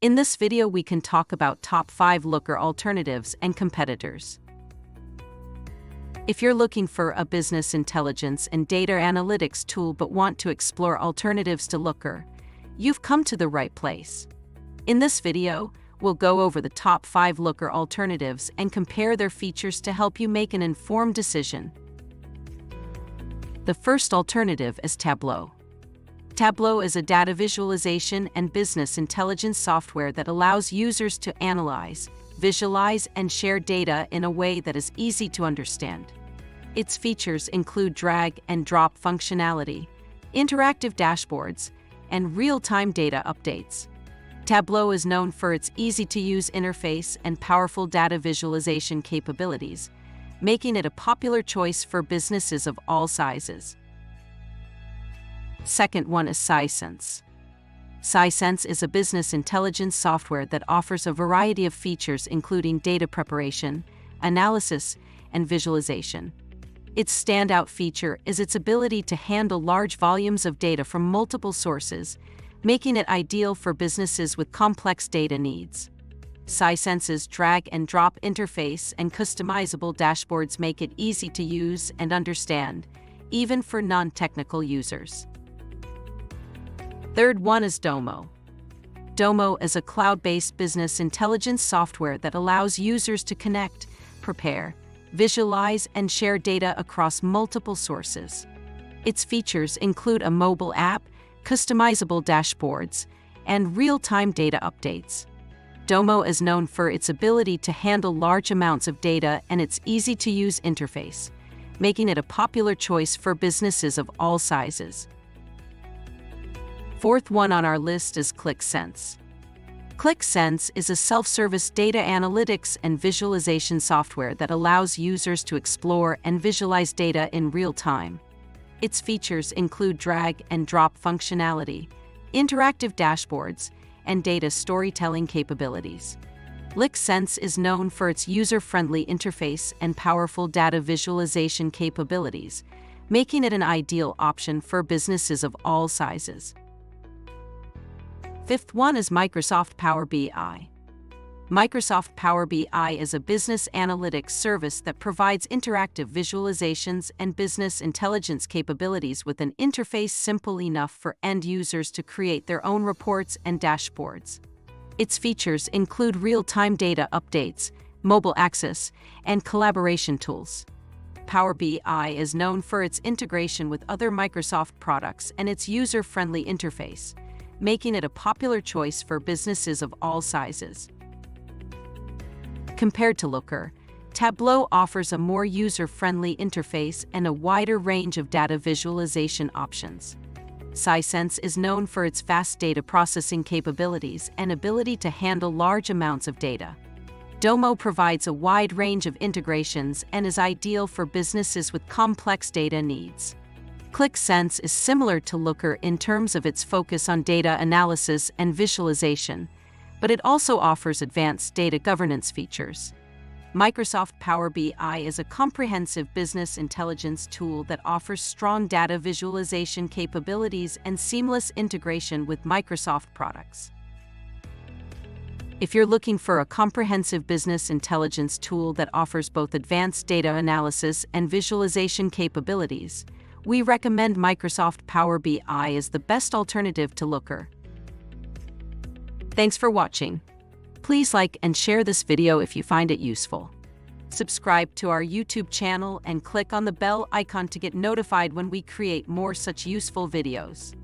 In this video, we can talk about top 5 Looker alternatives and competitors. If you're looking for a business intelligence and data analytics tool but want to explore alternatives to Looker, you've come to the right place. In this video, we'll go over the top 5 Looker alternatives and compare their features to help you make an informed decision. The first alternative is Tableau. Tableau is a data visualization and business intelligence software that allows users to analyze, visualize, and share data in a way that is easy to understand. Its features include drag and drop functionality, interactive dashboards, and real-time data updates. Tableau is known for its easy-to-use interface and powerful data visualization capabilities, making it a popular choice for businesses of all sizes. Second one is Sisense. Sisense is a business intelligence software that offers a variety of features including data preparation, analysis, and visualization. Its standout feature is its ability to handle large volumes of data from multiple sources, making it ideal for businesses with complex data needs. Sisense's drag-and-drop interface and customizable dashboards make it easy to use and understand, even for non-technical users. Third one is Domo. Domo is a cloud-based business intelligence software that allows users to connect, prepare, visualize, and share data across multiple sources. Its features include a mobile app, customizable dashboards, and real-time data updates. Domo is known for its ability to handle large amounts of data and its easy-to-use interface, making it a popular choice for businesses of all sizes. Fourth one on our list is Qlik. Qlik is a self-service data analytics and visualization software that allows users to explore and visualize data in real time. Its features include drag and drop functionality, interactive dashboards, and data storytelling capabilities. Qlik is known for its user-friendly interface and powerful data visualization capabilities, making it an ideal option for businesses of all sizes. Fifth one is Microsoft Power BI. Microsoft Power BI is a business analytics service that provides interactive visualizations and business intelligence capabilities with an interface simple enough for end users to create their own reports and dashboards. Its features include real-time data updates, mobile access, and collaboration tools. Power BI is known for its integration with other Microsoft products and its user-friendly interface, making it a popular choice for businesses of all sizes. Compared to Looker, Tableau offers a more user-friendly interface and a wider range of data visualization options. Sisense is known for its fast data processing capabilities and ability to handle large amounts of data. Domo provides a wide range of integrations and is ideal for businesses with complex data needs. Qlik is similar to Looker in terms of its focus on data analysis and visualization, but it also offers advanced data governance features. Microsoft Power BI is a comprehensive business intelligence tool that offers strong data visualization capabilities and seamless integration with Microsoft products. If you're looking for a comprehensive business intelligence tool that offers both advanced data analysis and visualization capabilities, we recommend Microsoft Power BI as the best alternative to Looker. Thanks for watching. Please like and share this video if you find it useful. Subscribe to our YouTube channel and click on the bell icon to get notified when we create more such useful videos.